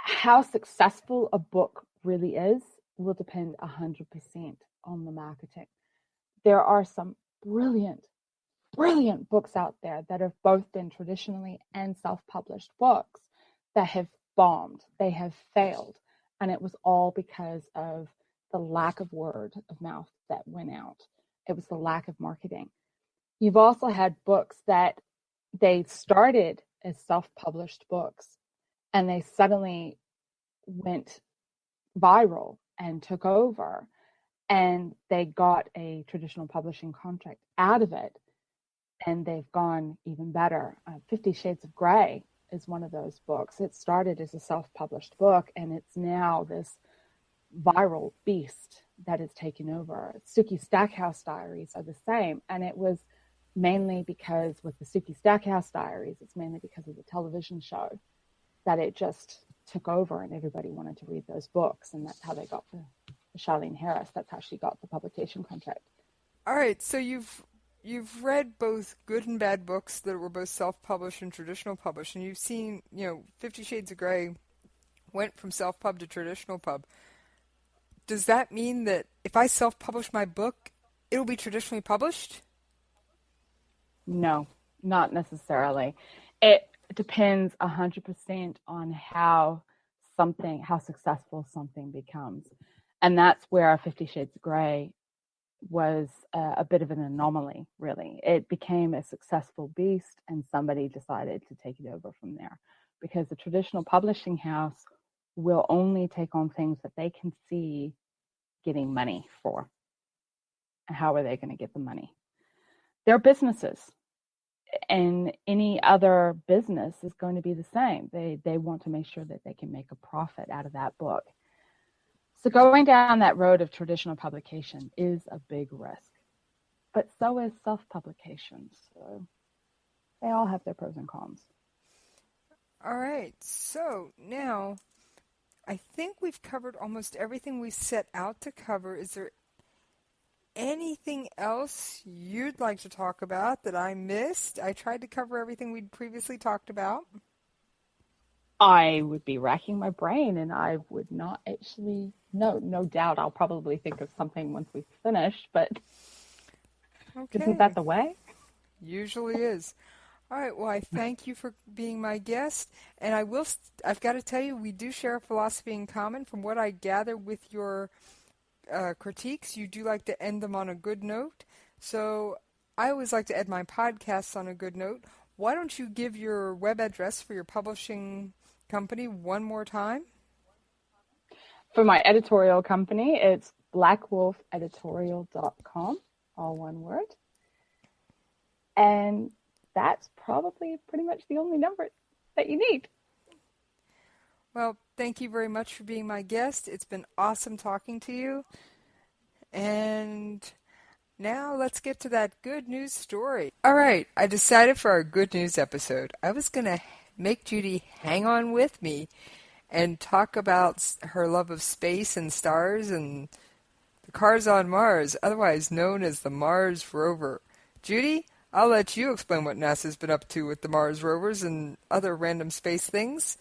How successful a book really is will depend 100% on the marketing. There are some brilliant books out there that have both been traditionally and self-published books that have bombed. They have failed. And it was all because of the lack of word of mouth that went out. It was the lack of marketing. You've also had books that they started as self-published books and they suddenly went viral and took over, and they got a traditional publishing contract out of it, and they've gone even better. 50 Shades of Grey is one of those books. It started as a self-published book, and it's now this viral beast that has taken over. Sookie Stackhouse Diaries are the same, and it was mainly because with the Sookie Stackhouse Diaries, it's mainly because of the television show that it just took over and everybody wanted to read those books, and that's how they got the Charlene Harris. That's how she got the publication contract. All right, so you've read both good and bad books that were both self-published and traditional published, and you've seen, 50 Shades of Grey went from self-pub to traditional pub. Does that mean that if I self-publish my book, it'll be traditionally published? No, not necessarily. It depends 100% on how successful something becomes. And that's where 50 Shades of Grey was a bit of an anomaly, really. It became a successful beast and somebody decided to take it over from there, because the traditional publishing house will only take on things that they can see getting money for. How are they going to get the money? They're businesses. And any other business is going to be the same. They want to make sure that they can make a profit out of that book. So going down that road of traditional publication is a big risk. But so is self-publication. So they all have their pros and cons. All right. So now I think we've covered almost everything we set out to cover. Is there anything else you'd like to talk about that I missed? I tried to cover everything we'd previously talked about. I would be racking my brain and I would not actually know. No doubt I'll probably think of something once we've finished, but okay. Isn't that the way? Usually is. All right, well, I thank you for being my guest, and I've got to tell you, we do share a philosophy in common. From what I gather with your critiques, you do like to end them on a good note. So I always like to end my podcasts on a good note. Why don't you give your web address for your publishing company one more time? For my editorial company, it's blackwolfeditorial.com, all one word. And that's probably pretty much the only number that you need. Well, thank you very much for being my guest. It's been awesome talking to you. And now let's get to that good news story. All right, I decided for our good news episode, I was going to make Judy hang on with me and talk about her love of space and stars and the cars on Mars, otherwise known as the Mars rover. Judy, I'll let you explain what NASA's been up to with the Mars rovers and other random space things.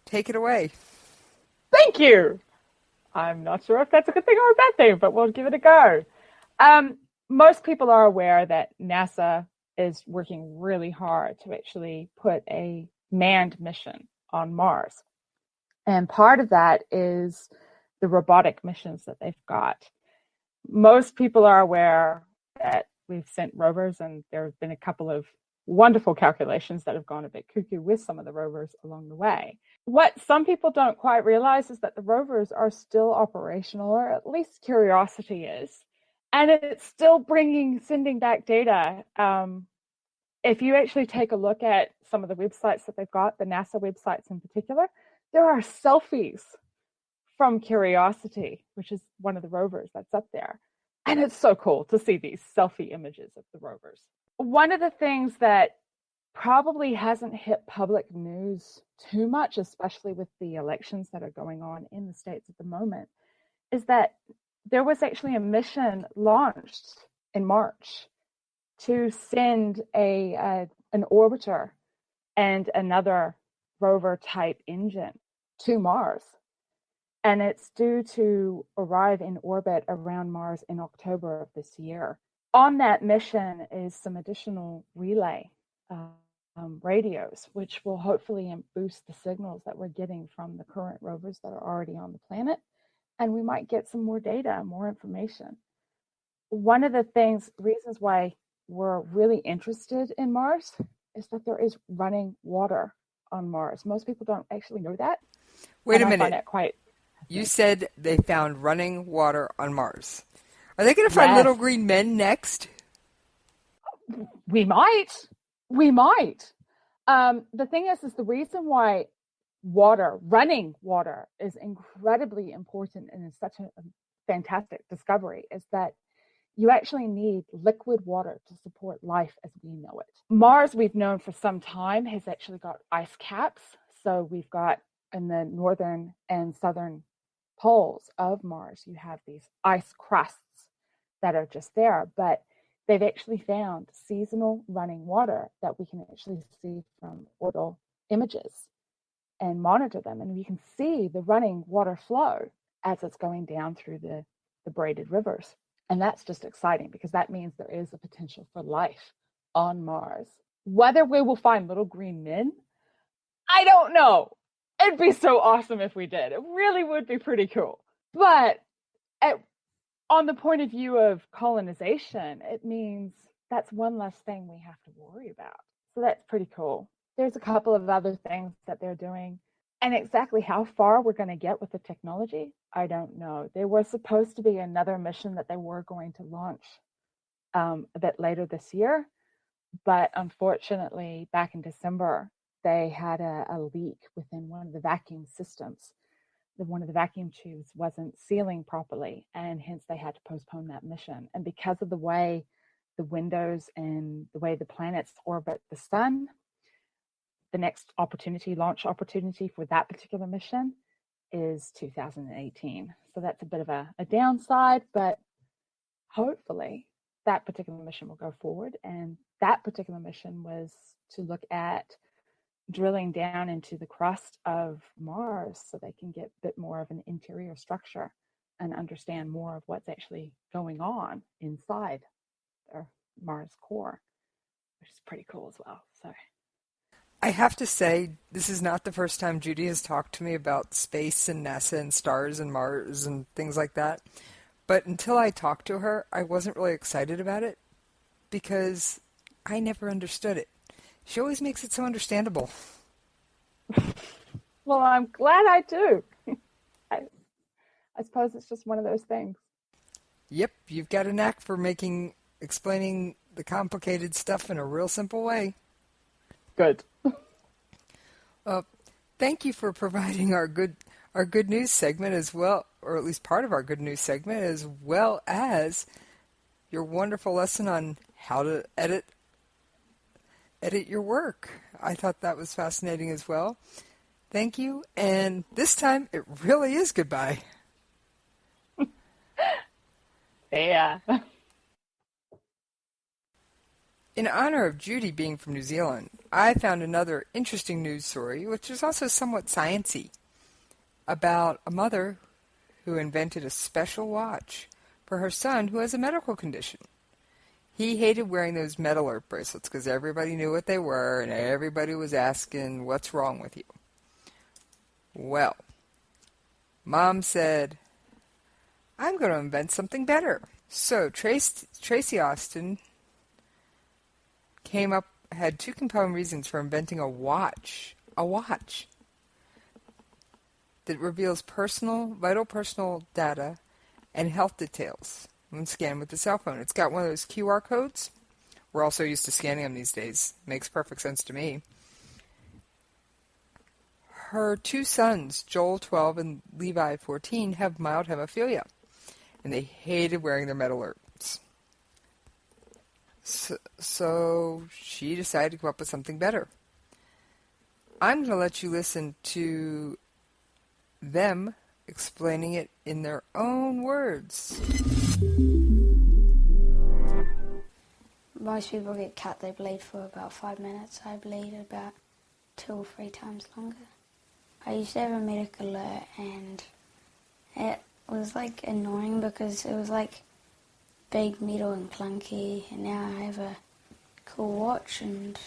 Take it away. Thank you. I'm not sure if that's a good thing or a bad thing, but we'll give it a go. Most people are aware that NASA is working really hard to actually put a manned mission on Mars. And part of that is the robotic missions that they've got. Most people are aware that we've sent rovers, and there have been a couple of wonderful calculations that have gone a bit cuckoo with some of the rovers along the way. What some people don't quite realize is that the rovers are still operational, or at least Curiosity is, and it's still sending back data. If you actually take a look at some of the websites that they've got, the NASA websites in particular, there are selfies from Curiosity, which is one of the rovers that's up there. And it's so cool to see these selfie images of the rovers. One of the things that probably hasn't hit public news too much, especially with the elections that are going on in the States at the moment, is that there was actually a mission launched in March to send an orbiter and another rover type engine to Mars. And it's due to arrive in orbit around Mars in October of this year. On that mission is some additional relay radios, which will hopefully boost the signals that we're getting from the current rovers that are already on the planet. And we might get some more data, more information. One of the reasons why we're really interested in Mars is that there is running water on Mars. Most people don't actually know that. Wait a I minute. find it quite... You said they found running water on Mars. Are they going to find little green men next? We might. The thing is the reason why running water, is incredibly important and is such a fantastic discovery is that you actually need liquid water to support life as we know it. Mars, we've known for some time, has actually got ice caps. So we've got in the northern and southern poles of Mars, you have these ice crusts that are just there, but they've actually found seasonal running water that we can actually see from orbital images and monitor them. And we can see the running water flow as it's going down through the braided rivers. And that's just exciting because that means there is a potential for life on Mars. Whether we will find little green men, I don't know. It'd be so awesome if we did. It really would be pretty cool. But on the point of view of colonization, it means that's one less thing we have to worry about. So that's pretty cool. There's a couple of other things that they're doing. And exactly how far we're going to get with the technology, I don't know. There was supposed to be another mission that they were going to launch a bit later this year. But unfortunately, back in December, they had a leak within one of the vacuum systems. One of the vacuum tubes wasn't sealing properly, and hence they had to postpone that mission. And because of the way the windows and the way the planets orbit the sun, the next launch opportunity for that particular mission is 2018. So that's a bit of a downside, but hopefully that particular mission will go forward. And that particular mission was to look at drilling down into the crust of Mars so they can get a bit more of an interior structure and understand more of what's actually going on inside their Mars core, which is pretty cool as well. So I have to say, this is not the first time Judy has talked to me about space and NASA and stars and Mars and things like that. But until I talked to her, I wasn't really excited about it because I never understood it. She always makes it so understandable. Well, I'm glad I do. I suppose it's just one of those things. Yep, you've got a knack for explaining the complicated stuff in a real simple way. Good. Thank you for providing our good news segment as well, or at least part of our good news segment, as well as your wonderful lesson on how to edit your work. I thought that was fascinating as well. Thank you. And this time it really is goodbye. Yeah. In honor of Judy being from New Zealand, I found another interesting news story, which is also somewhat sciencey, about a mother who invented a special watch for her son who has a medical condition. He hated wearing those metal alert bracelets because everybody knew what they were and everybody was asking, what's wrong with you? Well, Mom said, I'm going to invent something better. So Tracy Austin had two compelling reasons for inventing a watch that reveals vital personal data and health details when scanned with the cell phone. It's got one of those QR codes. We're all so used to scanning them these days. Makes perfect sense to me. her two sons, Joel 12 and Levi 14, have mild hemophilia, and they hated wearing their med alerts. So she decided to come up with something better. I'm going to let you listen to them explaining it in their own words. Most people get cut, they bleed for about 5 minutes. I bleed about 2 or 3 times longer. I used to have a medic alert, and it was like annoying because it was like big, metal and clunky, and now I have a cool watch, and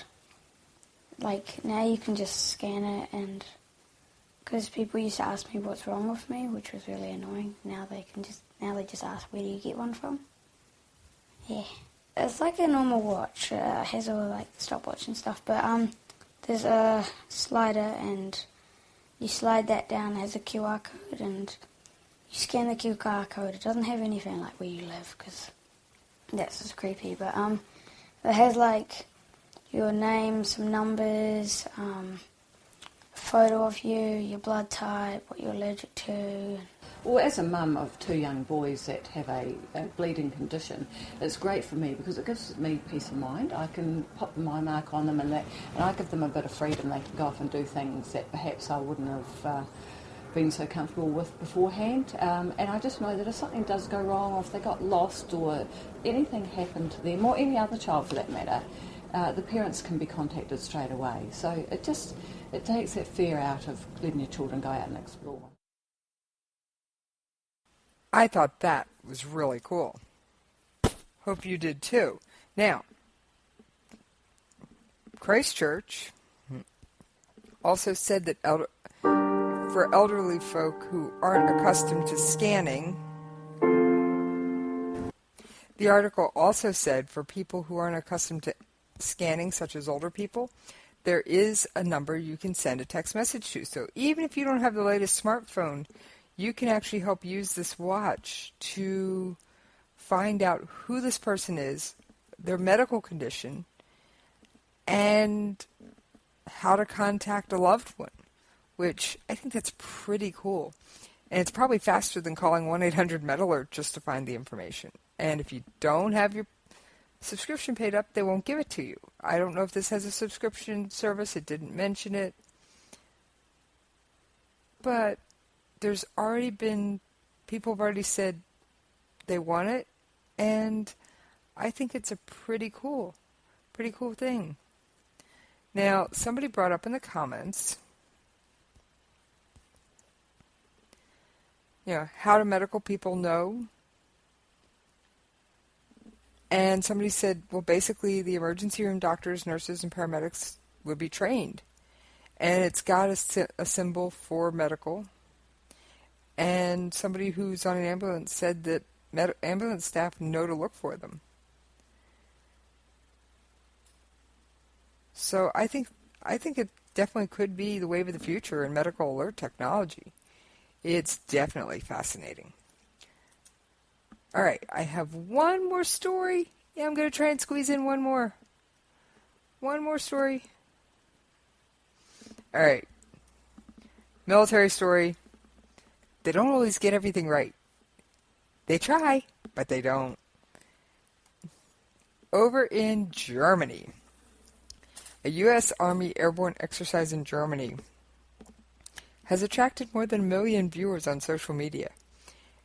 like now you can just scan it, and because people used to ask me what's wrong with me, which was really annoying. Now they just ask, where do you get one from? Yeah. It's like a normal watch. It has all like stopwatch and stuff, but there's a slider, and you slide that down. It has a QR code, and you scan the QR code. It doesn't have anything like where you live, because that's just creepy. But it has like your name, some numbers, a photo of you, your blood type, what you're allergic to. Well, as a mum of 2 young boys that have a bleeding condition, it's great for me because it gives me peace of mind. I can put my mark on them, and I give them a bit of freedom. They can go off and do things that perhaps I wouldn't have been so comfortable with beforehand. And I just know that if something does go wrong, or if they got lost, or anything happened to them, or any other child for that matter, the parents can be contacted straight away. So it takes that fear out of letting your children go out and explore. I thought that was really cool. Hope you did too. Now, Christchurch also said that for elderly folk who aren't accustomed to scanning, the article also said for people who aren't accustomed to scanning, such as older people, there is a number you can send a text message to. So even if you don't have the latest smartphone, you can actually help use this watch to find out who this person is, their medical condition, and how to contact a loved one, which I think that's pretty cool. And it's probably faster than calling 1-800-MED-ALERT just to find the information. And if you don't have your subscription paid up, they won't give it to you. I don't know if this has a subscription service. It didn't mention it. But there's already been, people have already said they want it, and I think it's a pretty cool thing. Now, somebody brought up in the comments, how do medical people know? And somebody said, well, basically the emergency room doctors, nurses, and paramedics would be trained. And it's got a symbol for medical. And somebody who's on an ambulance said that ambulance staff know to look for them. So I think it definitely could be the wave of the future in medical alert technology. It's definitely fascinating. All right, I have one more story. Yeah, I'm going to try and squeeze in one more. One more story. All right. Military story. They don't always get everything right. They try, but they don't. Over in Germany, a U.S. Army airborne exercise in Germany has attracted more than 1 million viewers on social media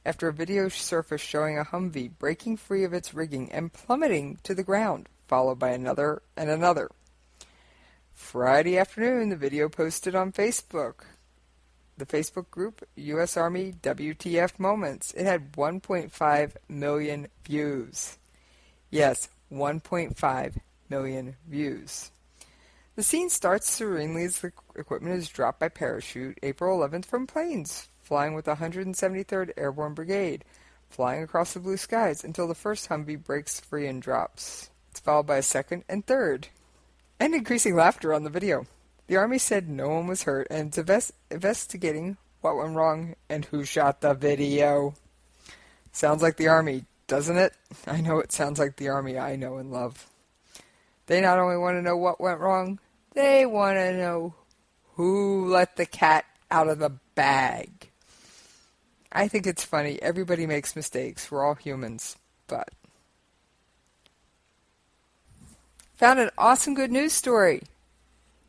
after a video surfaced showing a Humvee breaking free of its rigging and plummeting to the ground, followed by another and another. Friday afternoon, the video posted on Facebook. The Facebook group, U.S. Army WTF Moments. It had 1.5 million views. Yes, 1.5 million views. The scene starts serenely as the equipment is dropped by parachute April 11th from planes, flying with the 173rd Airborne Brigade, flying across the blue skies until the first Humvee breaks free and drops. It's followed by a second and third, and increasing laughter on the video. The Army said no one was hurt and is investigating what went wrong and who shot the video. Sounds like the Army, doesn't it? I know it sounds like the Army I know and love. They not only want to know what went wrong, they want to know Who let the cat out of the bag? I think it's funny. Everybody makes mistakes. We're all humans. But found an awesome good news story.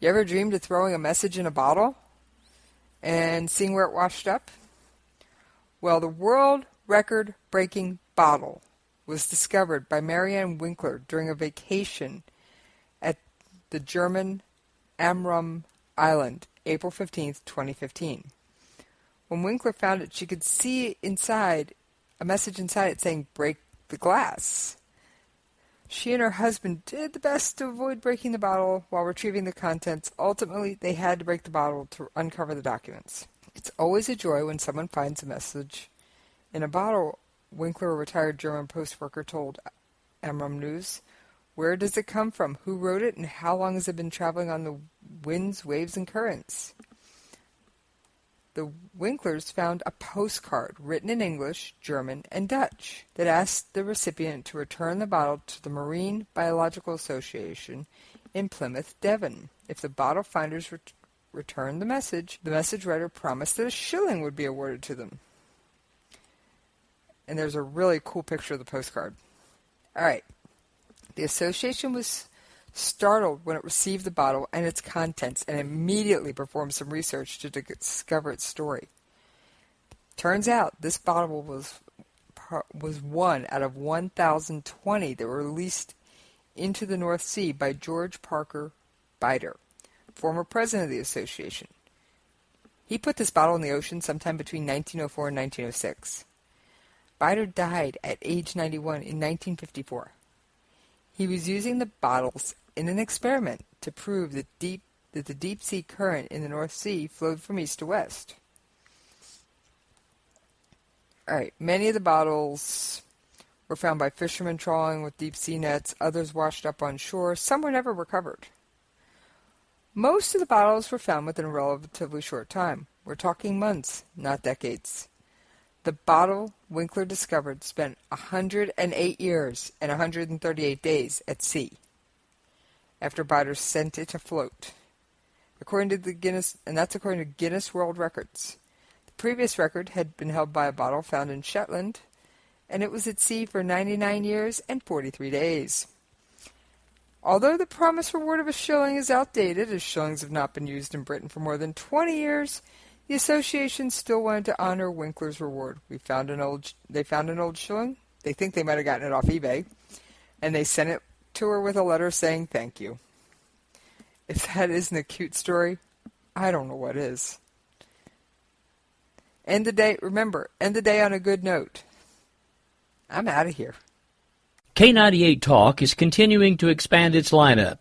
You ever dreamed of throwing a message in a bottle and seeing where it washed up? Well, the world record-breaking bottle was discovered by Marianne Winkler during a vacation at the German Amrum Island, April 15, 2015. When Winkler found it, she could see inside a message inside it saying, "Break the glass." She and her husband did the best to avoid breaking the bottle while retrieving the contents. Ultimately, they had to break the bottle to uncover the documents. It's always a joy when someone finds a message in a bottle, Winkler, a retired German post worker, told Amrum News. Where does it come from? Who wrote it? And how long has it been traveling on the winds, waves, and currents? The Winklers found a postcard written in English, German, and Dutch that asked the recipient to return the bottle to the Marine Biological Association in Plymouth, Devon. If the bottle finders returned the message writer promised that a shilling would be awarded to them. And there's a really cool picture of the postcard. All right. The association was startled when it received the bottle and its contents and immediately performed some research to discover its story. Turns out this bottle was one out of 1,020 that were released into the North Sea by George Parker Bider, former president of the association. He put this bottle in the ocean sometime between 1904 and 1906. Bider died at age 91 in 1954. He was using the bottles in an experiment to prove that the deep sea current in the North Sea flowed from east to west. All right, many of the bottles were found by fishermen trawling with deep sea nets. Others washed up on shore. Some were never recovered. Most of the bottles were found within a relatively short time. We're talking months, not decades. The bottle Winkler discovered spent 108 years and 138 days at sea after Bider sent it afloat. According to Guinness World Records. The previous record had been held by a bottle found in Shetland, and it was at sea for 99 years and 43 days. Although the promised reward of a shilling is outdated, as shillings have not been used in Britain for more than 20 years, the association still wanted to honor Winkler's reward. They found an old shilling. They think they might have gotten it off eBay, and they sent it to her with a letter saying thank you. If that isn't a cute story, I don't know what is. End the day on a good note. I'm out of here. K98 Talk is continuing to expand its lineup.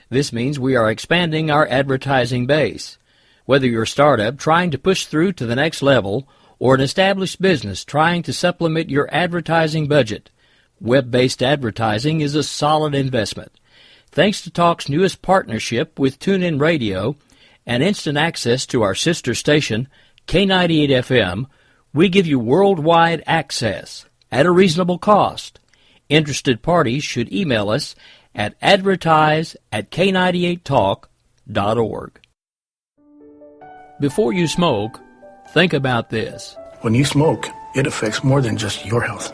This means we are expanding our advertising base. Whether you're a startup trying to push through to the next level or an established business trying to supplement your advertising budget, web-based advertising is a solid investment. Thanks to Talk's newest partnership with TuneIn Radio and instant access to our sister station, K98 FM, we give you worldwide access at a reasonable cost. Interested parties should email us at advertise@k98talk.org. Before you smoke, think about this. When you smoke, it affects more than just your health.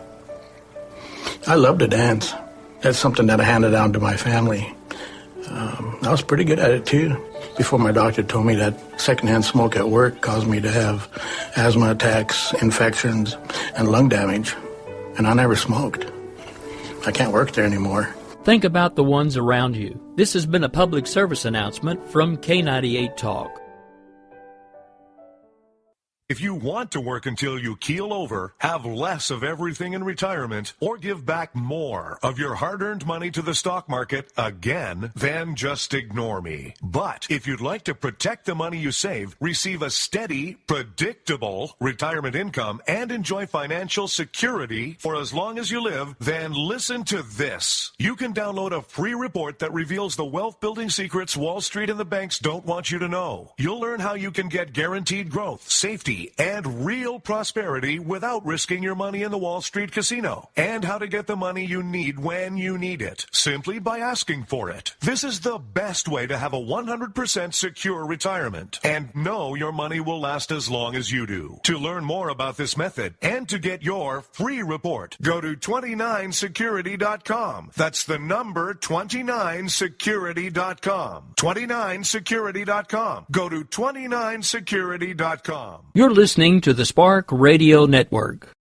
I love to dance. That's something that I handed down to my family. I was pretty good at it too, before my doctor told me that secondhand smoke at work caused me to have asthma attacks, infections, and lung damage. And I never smoked. I can't work there anymore. Think about the ones around you. This has been a public service announcement from K98 Talk. If you want to work until you keel over, have less of everything in retirement, or give back more of your hard-earned money to the stock market again, then just ignore me. But if you'd like to protect the money you save, receive a steady, predictable retirement income, and enjoy financial security for as long as you live, then listen to this. You can download a free report that reveals the wealth-building secrets Wall Street and the banks don't want you to know. You'll learn how you can get guaranteed growth, safety, security, and real prosperity without risking your money in the Wall Street casino. And how to get the money you need when you need it, simply by asking for it. This is the best way to have a 100% secure retirement and know your money will last as long as you do. To learn more about this method and to get your free report, go to 29security.com. That's the number 29security.com. 29security.com. Go to 29security.com. You're listening to the Spark Radio Network.